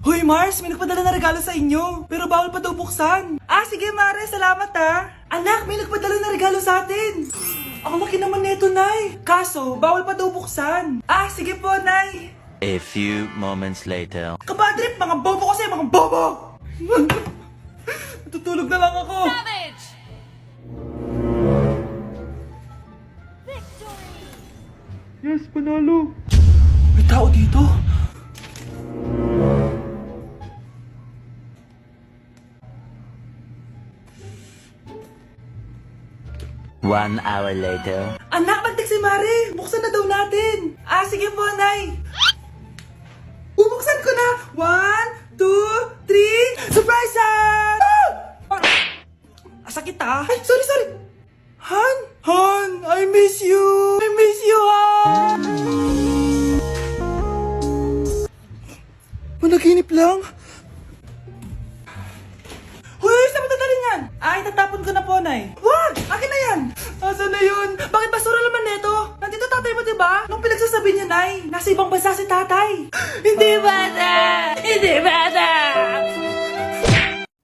Hoy Mars, may nagpadala na regalo sa inyo. Pero bawal pa daw buksan. Ah, sige Mare, salamat ha. Anak, may nagpadala na regalo sa atin. Ang laki naman neto, Nay. Kaso, bawal pa daw buksan. Ah, sige po, Nay. A few moments later. Kabadrip, mga bobo kasi, mga bobo! Natutulog na lang ako. Savage! Yes, panalo. May tao dito. 1 hour later. Anak, magtik si Mare. Buksan na daw natin. Ah, sige po, Nay. Bubuksan ko na. 1, 2, 3. Surprise! Sakit ah. Ay, sorry. Han? Han, I miss you. I miss you, Han. Managinip lang. Hoy, saan mo dadalhin yan? Ay, tatapon ko na po, Nay. Wag! Akin na yan! Asan na yun? Bakit basura naman neto? Nandito tatay mo, diba? Nung pinagsasabi niya, Nay, nasa ibang bansa si tatay. Hindi bata! Hindi bata!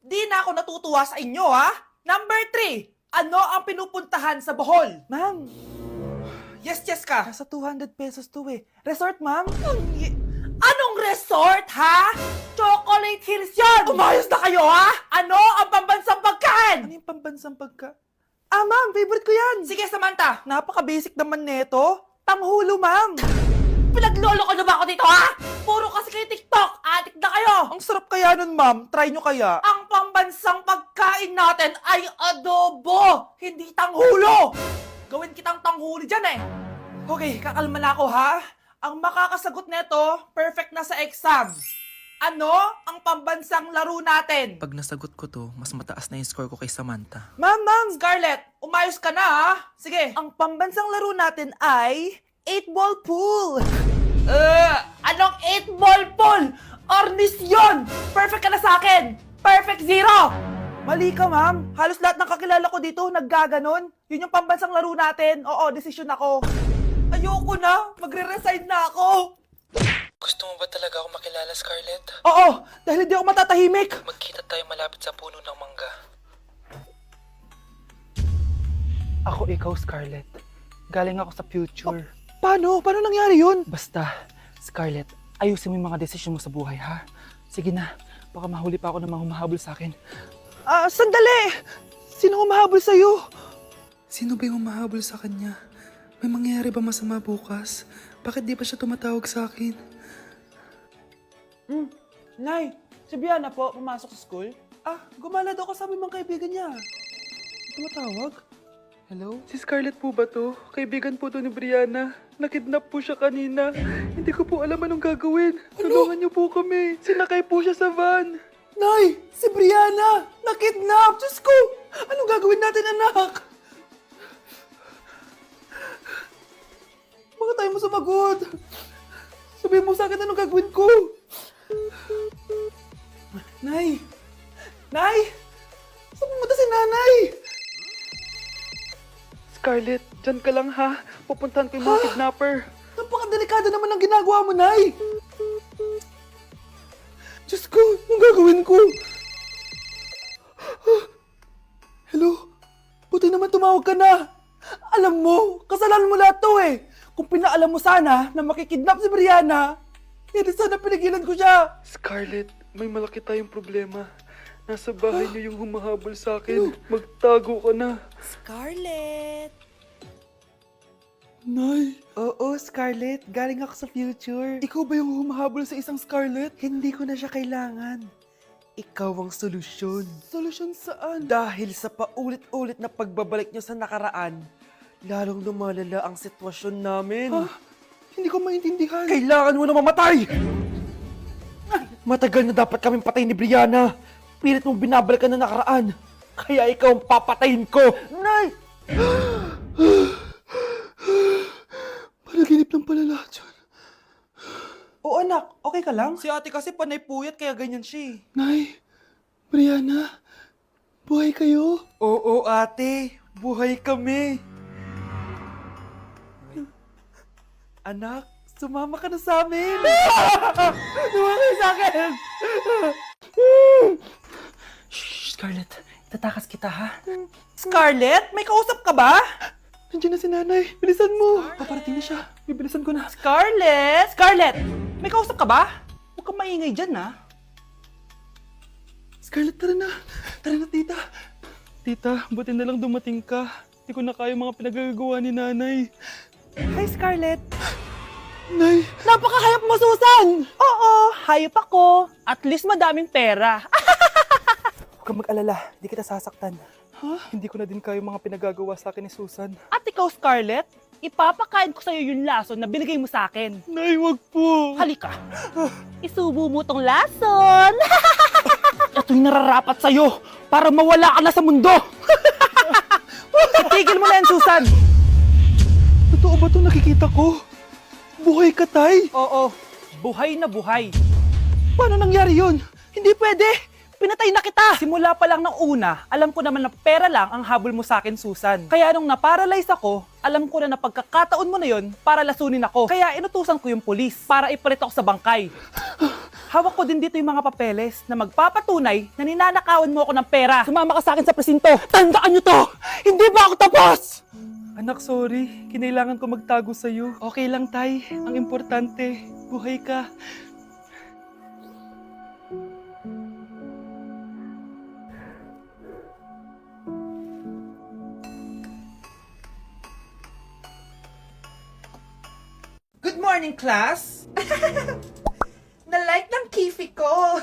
Di na ako natutuwa sa inyo, ha? Number 3, ano ang pinupuntahan sa Bohol? Ma'am, yes ka. Nasa 200 pesos to eh. Resort, ma'am? Anong resort, ha? Chocolate Hills yun! Umayos na kayo, ha? Ano ang pambansang pagkain? Ano yung pambansang pagkain? Ah, ma'am, favorite ko yan. Sige, Samantha. Napaka-basic naman neto. Tanghulo, ma'am. Pinaglolo ko na ba ako dito, ha? Puro kasi kayo TikTok. Adik na kayo. Ang sarap kaya nun, ma'am. Try nyo kaya. Ang pambansang pagkain natin ay adobo, hindi tanghulo. Gawin kitang tanghuli dyan, eh. Okay, kakalma na ako, ha? Ang makakasagot neto, perfect na sa exam. Ano ang pambansang laro natin? Pag nasagot ko to, mas mataas na yung score ko kay Samantha. Ma'am, Scarlett, umayos ka na, ha? Sige, ang pambansang laro natin ay 8-ball pool. Anong 8-ball pool? Ornis yun! Perfect ka na sa akin! Perfect 0! Mali ka, ma'am. Halos lahat ng kakilala ko dito naggaganon. Yun yung pambansang laro natin. Oo, desisyon ako. Ayoko na. Magre-resign na ako. Gusto mo ba talaga ako makilala, Scarlett? Oo, dahil hindi ako matatahimik. Magkita tayo malapit sa puno ng mangga. Ako ikaw, Scarlett. Galing ako sa future. Paano? Paano nangyari yun? Basta, Scarlett, ayusin mo yung mga desisyon mo sa buhay, ha? Sige na, baka mahuli pa ako ng mga humahabol sa akin. Ah, sandali! Sino humahabol sa'yo? Sino ba yung mahabol sa kanya? May mangyayari ba masama bukas? Bakit di pa siya tumatawag sa akin? Nay, si Biana po, pumasok sa school? Ah, gumala daw kasama yung mga kaibigan niya. Tumatawag? Hello? Si Scarlett po ba to? Kaibigan po to ni Brianna. Nakidnap po siya kanina. Hindi ko po alam anong gagawin. Tulungan niyo po kami. Sinakay po siya sa van. Nay, si Brianna! Nakidnap! Diyos ko! Anong gagawin natin, anak? Bakit tayo mo sumagot? Sabihin mo sa akin anong gagawin ko? Nay! Nay! Saan pumunta si nanay? Scarlett, dyan ka lang ha. Pupuntahan ko yung mga kidnapper. Napakadelikado naman ang ginagawa mo, Nay! Diyos ko, anong gagawin ko? Hello? Buti naman tumawag ka na. Alam mo, kasalanan mo lahat to eh. Kung pinaalam mo sana na makikidnap si Brianna, hindi sana pinigilan ko siya. Scarlett, may malaki tayong problema. Nasa bahay niyo yung humahabol sa akin. Magtago ka na. Scarlett! Nay! Oo, Scarlett. Galing ako sa future. Ikaw ba yung humahabol sa isang Scarlett? Hindi ko na siya kailangan. Ikaw ang solusyon. Solusyon saan? Dahil sa paulit-ulit na pagbabalik niyo sa nakaraan, lalong lumalala ang sitwasyon namin. Ha? Hindi ko maintindihan. Kailangan mo na mamatay! Matagal na dapat kaming patay ni Brianna. Pilit mong binabalikan na nakaraan. Kaya ikaw ang papatayin ko. Nay! Panaginip lang pala lahat yun. Oo anak, okay ka lang? Si ate kasi panay puyat kaya ganyan siya. Nay, Brianna, buhay kayo? Oo ate, buhay kami. Anak, Sumama ka na sa amin! Sumama ka sa akin! Shh, Scarlett. Tatakas kita, ha? Scarlett? May kausap ka ba? Nandiyan na si nanay. Bilisan mo. Paparating na siya. Bibilisan ko na. Scarlett! Scarlett! May kausap ka ba? Huwag kang maingay dyan, ha? Scarlett, tara na. Tara na, tita. Tita, buti na lang dumating ka. Hindi ko na kaya mga pinagagawa ni nanay. Hi, Scarlett. Nay, Napakahayap mo, Susan! Oo, hayop ako. At least madaming pera. huwag kang mag-alala. Hindi kita sasaktan. Ha? Hindi ko na din kaya mga pinagagawa sa akin ni Susan. At ikaw, Scarlett, ipapakain ko sa'yo yung lason na binigay mo sa akin. Nay, wag po. Halika. Isubo mo tong lason. Ito'y nararapat sa'yo para mawala ka na sa mundo. Itigil mo na yan, Susan. Totoo ba ito nakikita ko? Buhay ka, Tay? Oo, buhay na buhay. Paano nangyari yun? Hindi pwede. Pinatay na kita. Simula pa lang ng una, alam ko naman na pera lang ang habol mo sa akin, Susan. Kaya nung naparalyze ako, alam ko na na pagkakataon mo na yon para lasunin ako. Kaya inutusan ko yung pulis para ipalit ako sa bangkay. Hawak ko din dito yung mga papeles na magpapatunay na ninanakawan mo ako ng pera. Sumama ka sa akin sa presinto. Tandaan nyo to! Hindi ba ako tapos? Anak, sorry. Kinailangan ko magtago sa'yo. Okay lang, Tay. Ang importante, buhay ka. Good morning, class! Na-like ng kifi ko!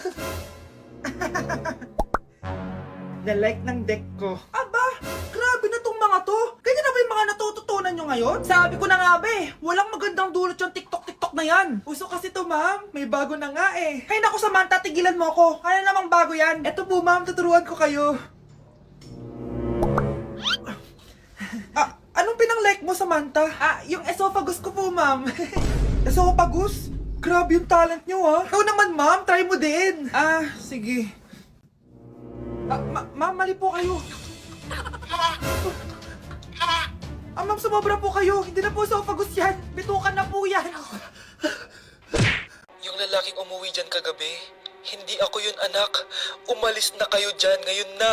Na-like ng deck ko. Aba! Grabe na tong mga to! Ganyan na ba yung mga natututunan nyo ngayon? Sabi ko na nga ba walang magandang dulot yung TikTok na yan. Uso kasi to, ma'am. May bago na nga eh. Hay naku, Samantha, tigilan mo ako. Ano namang bago yan? Eto po, ma'am, tuturuan ko kayo. Anong pinang-like mo, Samantha? Yung esophagus ko po, ma'am. Esophagus? Grabe yung talent nyo, ha? Ikaw naman, ma'am. Try mo din. Sige. Ma'am, mali po kayo. Ma'am, sumobra po kayo. Hindi na po esophagus yan. Bitukan na po yan. Yung lalaking umuwi dyan kagabi, hindi ako yun, anak. Umalis na kayo dyan ngayon na.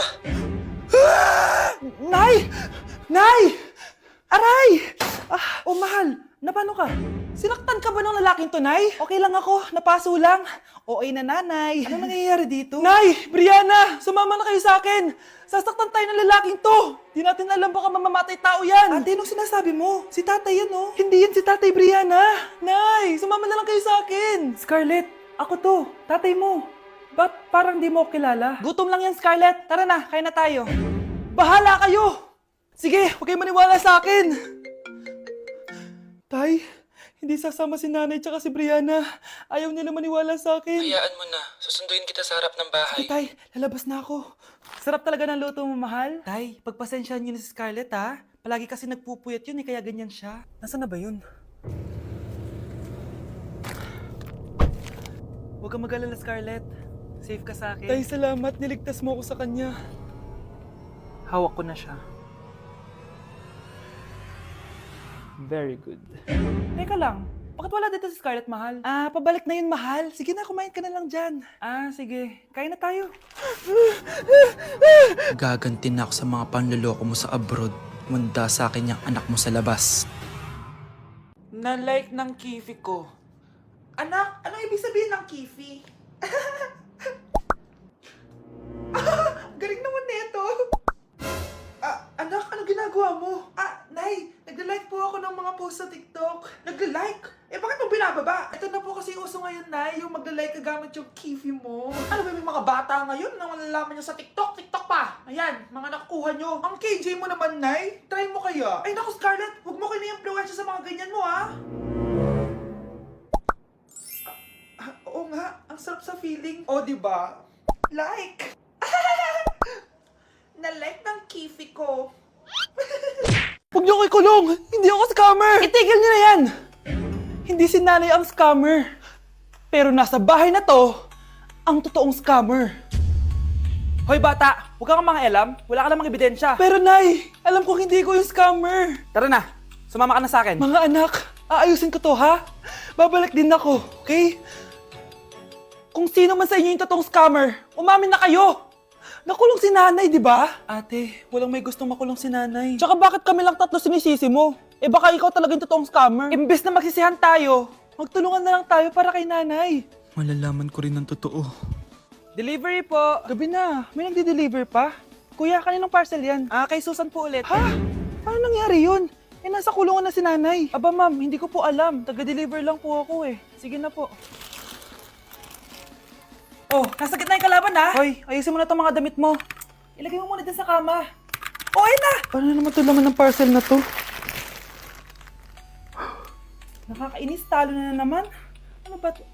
Nay! Nay! Aray! Mahal. Napano ka? Sinaktan ka ba ng lalaking to, Nay? Okay lang ako. Napaso lang. OA na nanay. Ano nangyayari dito? Nay! Brianna! Sumama na kayo sa akin! Sasaktan tayo ng lalaking to! Di natin alam baka mamamatay tao yan! Ate, anong sinasabi mo? Si tatay yan, oh. Hindi yan si tatay, Brianna! Nay! Sumama na lang kayo sa akin! Scarlett! Ako to! Tatay mo! Ba't parang di mo ako kilala? Gutom lang yan, Scarlett! Tara na, kain na tayo! Bahala kayo! Sige, huwag kayo maniwala sa akin! Tay, hindi sasama si nanay tsaka si Brianna. Ayaw nila maniwala sa akin. Hayaan mo na. Susunduin kita sa harap ng bahay. Tay, lalabas na ako. Sarap talaga ng luto mo, mahal. Tay, pagpasensyahan niyo na si Scarlett, ha? Palagi kasi nagpupuyat yun, kaya ganyan siya. Nasaan na ba yun? Huwag kang mag-alala, Scarlett. Safe ka sa akin. Tay, salamat. Niligtas mo ako sa kanya. Hawak ko na siya. Very good. Teka lang, bakit wala dito si Scarlett, mahal? Pabalik na yun, mahal. Sige na, kumain ka na lang dyan. Sige. Kain na tayo. Gaganti na ako sa mga panloloko mo sa abroad. Munda sa akin yung anak mo sa labas. Na-like ng kifi ko. Anak, anong ibig sabihin ng kifi? Galing naman nito. Anak, ano ginagawa mo? Nay, nagla-like po ako ng mga post sa TikTok. Nagla-like? Bakit mo binababa? Ito na po kasi uso ngayon, Nay, yung magla-like ka gamit yung kifi mo. Ano ba yung mga bata ngayon na malalaman nyo sa TikTok? TikTok pa! Ayan, mga nakukuha nyo. Ang KJ mo naman, Nay. Try mo kaya. Ay naku, Scarlett, huwag mo kayo na-influensya sa mga ganyan mo, ha? Oo nga, ang sarap sa feeling. O, diba? Like! Na-like ng kifi ko. Huwag niyo ako ikulong! Hindi ako scammer! Itigil niyo na yan! Hindi si nanay ang scammer. Pero nasa bahay na to, ang totoong scammer. Hoy bata, huwag kang mangialam. Wala ka namang ebidensya. Pero Nay, alam ko hindi ko yung scammer. Tara na, sumama ka na sa akin. Mga anak, Aayusin ko to, ha? Babalik din ako, okay? Kung sino man sa inyo yung totoong scammer, umamin na kayo! Nakulong si nanay, di ba? Ate, walang may gustong makulong si nanay. Tsaka bakit kami lang tatlo sinisisi mo? Eh baka ikaw talaga yung totoong scammer. Imbes na magsisihan tayo, magtulungan na lang tayo para kay nanay. Malalaman ko rin ang totoo. Delivery po. Gabi na. May nagde-deliver pa? Kuya, kaninong parcel yan? Kay Susan po ulit. Ha? Paano nangyari yun? Eh, nasa kulungan na si nanay. Aba ma'am, hindi ko po alam. Taga-deliver lang po ako eh. Sige na po. Oh, nasa gitna yung kalaban ha? Hoy, ayusin mo na itong mga damit mo. Ilagay mo muna din sa kama. Oh, ayun na! Paano naman ito laman ng parcel na to? Nakakainis, talo na naman. Ano ba ito?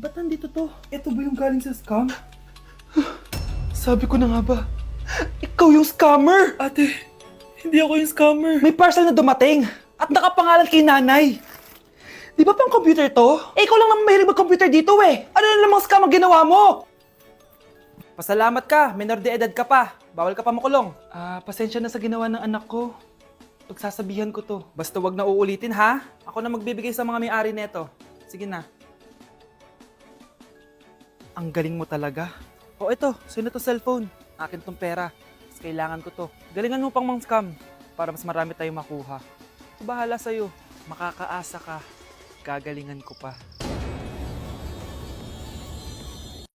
Ba't nandito to? Ito ba yung galing sa scam? Sabi ko na nga ba, ikaw yung scammer! Ate, hindi ako yung scammer. May parcel na dumating at nakapangalan kay nanay. Di ba pang computer to? Eh, ikaw lang naman mahilig mag-computer dito eh. Ano na namang scam ang ginawa mo? Pasalamat ka, minor de edad ka pa. Bawal ka pa makulong. Pasensya na sa ginawa ng anak ko. Pagsasabihan ko to. Basta wag na uulitin ha. Ako na magbibigay sa mga may-ari neto. Sige na. Ang galing mo talaga. O ito, sino to cellphone? Akin tong pera. Mas kailangan ko to. Galingan mo pang mang-scam para mas marami tayong makuha. Bahala sa'yo. Makakaasa ka. Gagalingan ko pa.